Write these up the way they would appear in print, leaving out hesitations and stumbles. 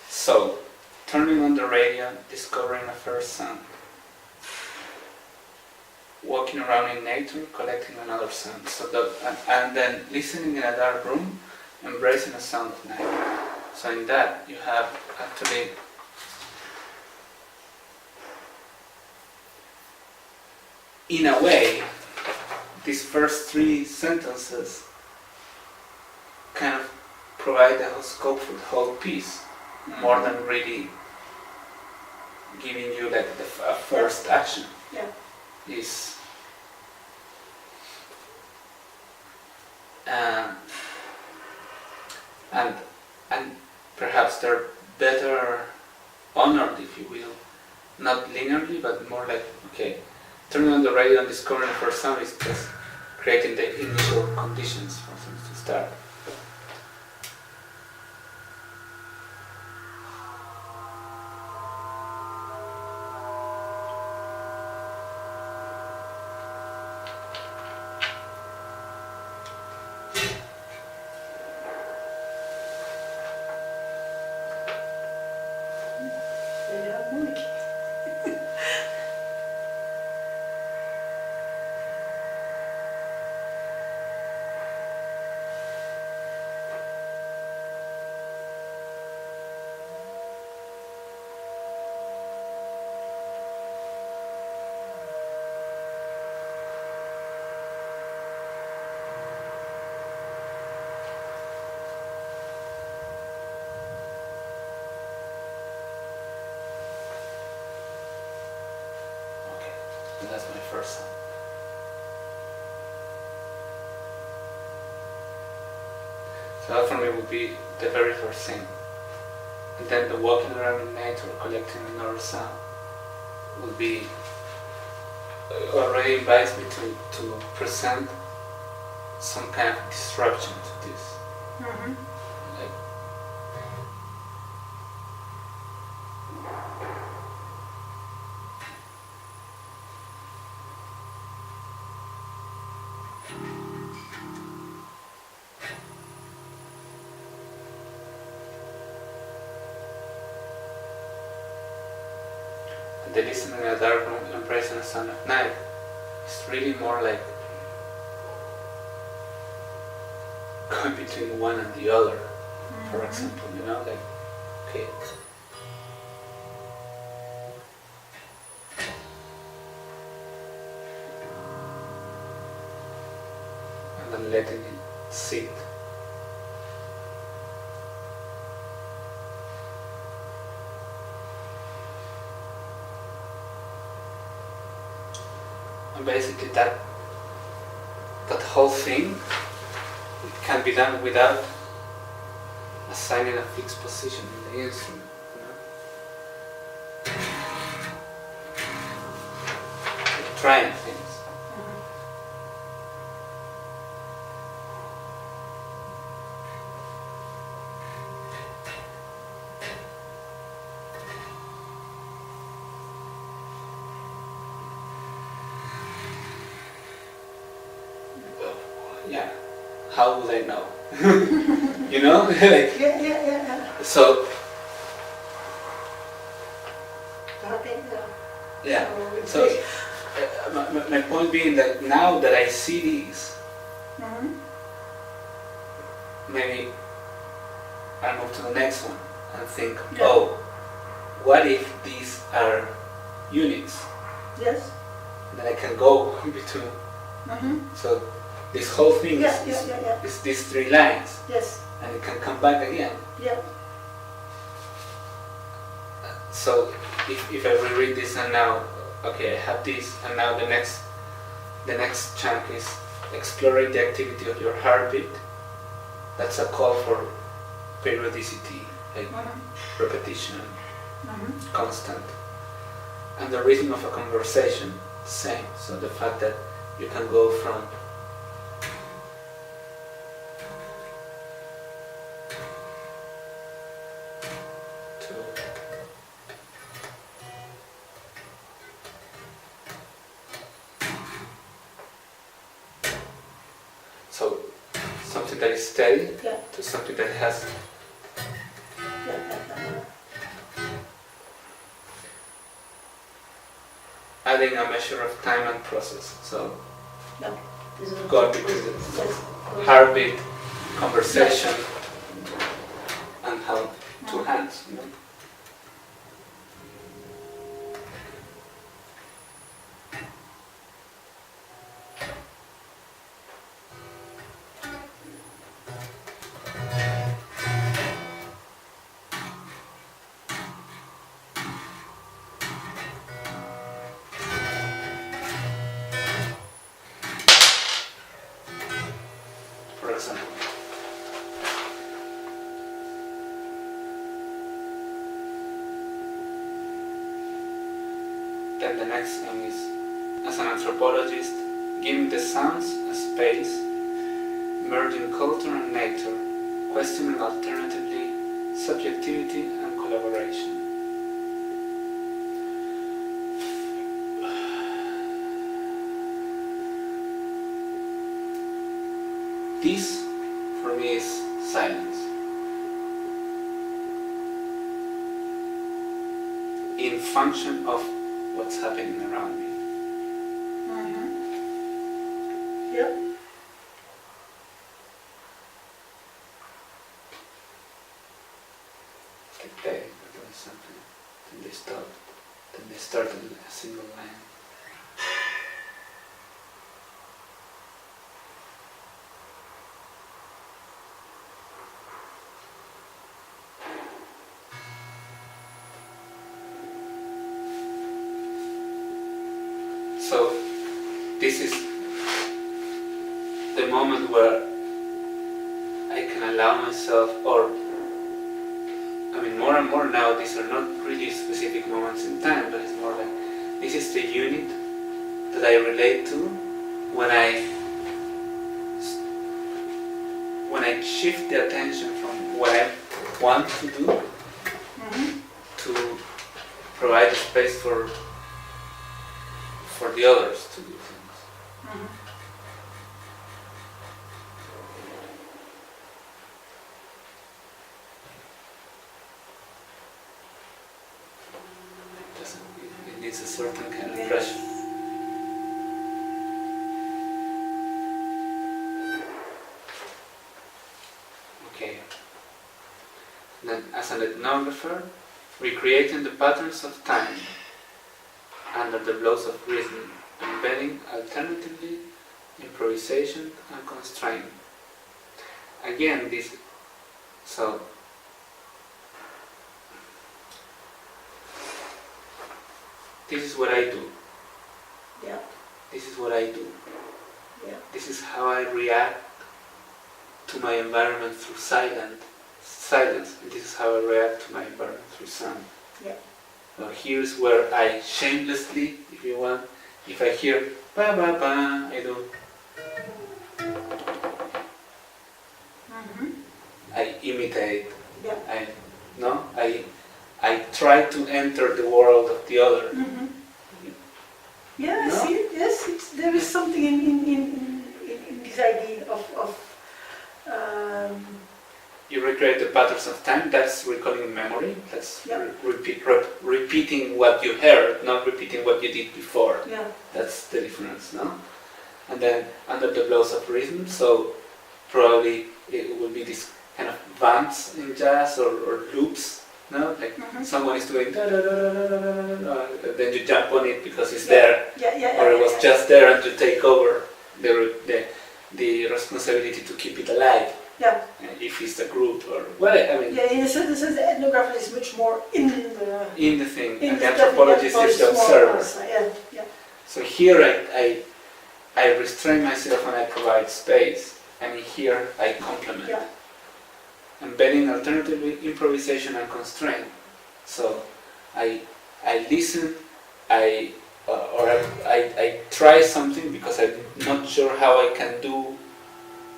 So, turning on the radio, discovering a first sound. Walking around in nature, collecting another sound. And then listening in a dark room, embracing a sound of night. So in that, you have actually in a way, these first three sentences kind of provide the whole scope for the whole piece, more than really giving you like a first action. Yeah. Is and perhaps they're better honored, if you will, not linearly, but more like, okay, turning on the radio and discovering the first sound is just creating the initial conditions for things to start. And that's my first sound. So that for me would be the very first thing. And then the walking around in nature, collecting another sound, would be already invites me to present some kind of disruption to this. Mm-hmm. Like, the listening in a dark room, embracing the sound of night, is really more like going between one and the other, for example, you know, like, okay. And then letting it sit. And basically that whole thing, it can be done without assigning a fixed position in the instrument, you know? Like trying things. Yeah, how would I know? You know? Like, Yeah. so, Okay, yeah. So, my point being that now that I see these, maybe I move to the next one and think, oh, what if these are units? Yes. And then I can go between. So this whole thing is these three lines. Yes. And it can come back again. Yeah. So if I reread this and now, okay, I have this, and now the next chunk is exploring the activity of your heartbeat. That's a call for periodicity, like repetition, constant. And the rhythm of a conversation, same. So the fact that you can go from to so something that is steady Yeah. to something that has adding a measure of time and process. So Yeah. This is God between the yes. heartbeat, conversation, and how two hands. You know? For example. Then the next thing is, as an anthropologist, giving the sounds a space, merging culture and nature, questioning alternatively subjectivity and collaboration. This, for me, is silence. In function of what's happening around me. Yep. Like they're doing something, then they stop, then they start a single line. So this is the moment where I can allow myself, or I mean more and more now, these are not really specific moments in time, but it's more like this is the unit that I relate to when I shift the attention from what I want to do to provide a space for the others to do things. It needs a certain kind of pressure. Okay. Then, as an ethnographer, recreating the patterns of time under the blows of rhythm, embedding alternatively improvisation and constraint. Again, this is what I do. Yeah. This is what I do. Yeah. This is how I react to my environment through silence, and this is how I react to my environment through sound. Yeah. Now here's where I shamelessly, if you want, if I hear ba ba ba, I do. I imitate. Yeah. I try to enter the world of the other. Yeah, No? I see it. Yes, there is something in this idea of You recreate the patterns of time. That's recalling memory. That's Yeah. repeating what you heard, not repeating what you did before. yeah. That's the difference, no? And then under the blows of rhythm, so probably it will be this kind of vamps in jazz or loops, no? Like someone is doing da da da da da da da da, and then you jump on it because it's there, or it was just there, and you take over the responsibility to keep it alive. Yeah. If it's a group or what I mean. Yeah, in a certain sense, the ethnographer is much more in the thing, in and the anthropologist is the observer. Yeah. So here I restrain myself and I provide space, and here I complement. Yeah. Embedding alternatively improvisation and constraint. So I listen, I try something because I'm not sure how I can do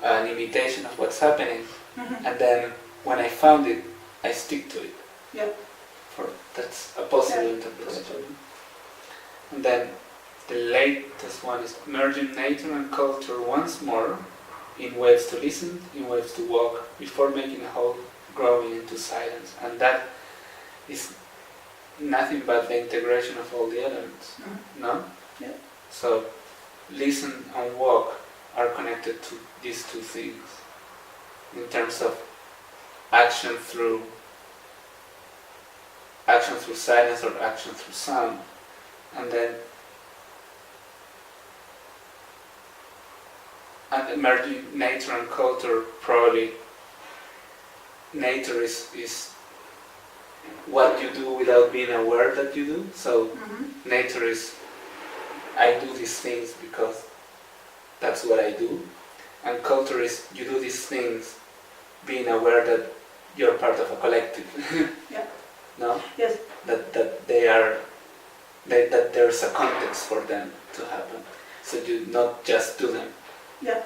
an imitation of what's happening, and then when I found it, I stick to it. Yeah. That's a possible interpretation. And then the latest one is merging nature and culture once more in waves to listen, in waves to walk, before making a whole growing into silence. And that is nothing but the integration of all the elements, no? Yeah. So listen and walk are connected to these two things in terms of action through silence or action through sound, and then emerging nature and culture. Probably nature is what you do without being aware that you do. So nature is, I do these things because that's what I do, and culture is you do these things being aware that you're part of a collective. Yeah. No? Yes. That they are, that there's a context for them to happen. So you not just do them. Yeah.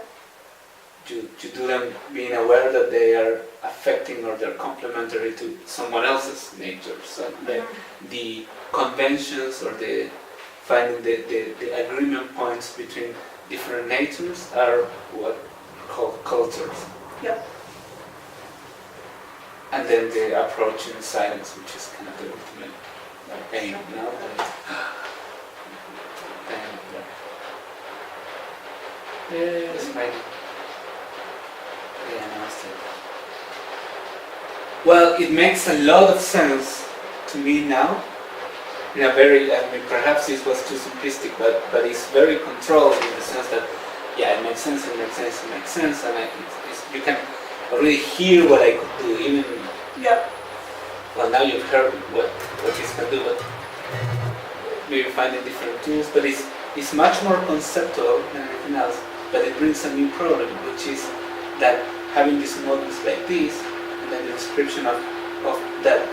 You do them being aware that they are affecting or they're complementary to someone else's nature. So the conventions or the finding the agreement points between different natures are what called cultures. Yeah. And then the approach in silence, which is kind of the ultimate pain, you know? Yes, maybe. Yeah, namaste. Well, it makes a lot of sense to me now. In a very, I mean, perhaps this was too simplistic, but it's very controlled in the sense that, yeah, it makes sense, it makes sense, it makes sense, and you can already hear what I could do, even. Yeah. Well, now you've heard what this can do, but maybe finding different tools, but it's much more conceptual than anything else, but it brings a new problem, which is that having these models like this, and then the description of that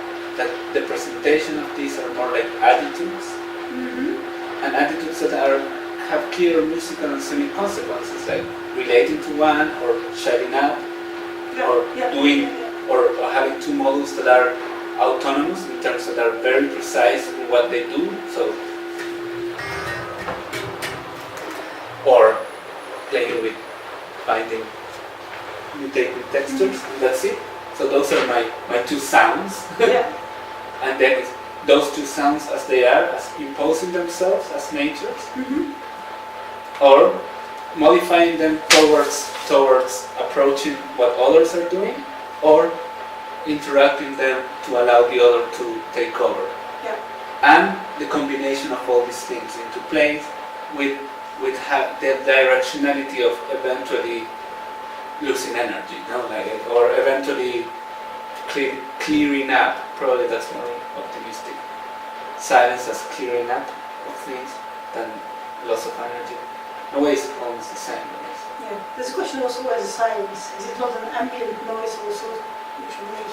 the presentation of these are more like attitudes, and attitudes that have clear musical and sonic consequences, like relating to one, or shutting up, or doing, or having two models that are autonomous in terms that are very precise in what they do. So, or playing with finding mutating textures, and that's it. So those are my two sounds. Yeah. And then those two sounds as they are, as imposing themselves as natures, or modifying them towards approaching what others are doing, or interacting them to allow the other to take over. Yeah. And the combination of all these things into place with the directionality of eventually losing energy, you know, like, or eventually clearing up. Probably that's more optimistic. Silence as clearing up of things than loss of energy. In a way, it's almost the same. Yeah. There's a question also as a silence. Is it not an ambient noise also?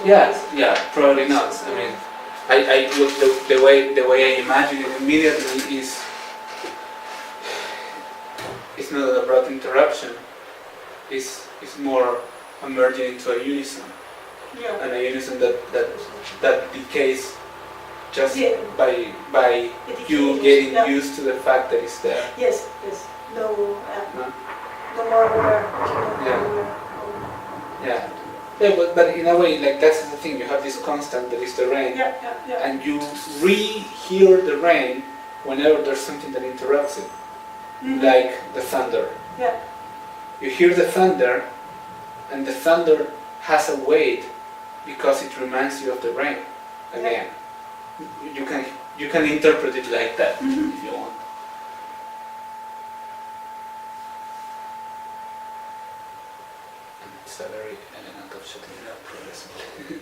Yeah, probably not. I mean, the way I imagine it immediately is it's not an abrupt interruption. It's more emerging into a unison, and a unison that decays just by you getting used to the fact that it's there. Yes. No more aware. Yeah, but in a way, like that's the thing. You have this constant that is the rain, and you re-hear the rain whenever there's something that interrupts it, like the thunder. Yeah. You hear the thunder, and the thunder has a weight because it reminds you of the rain again. You can interpret it like that if you want. And it's a very elegant of shutting it up progressively.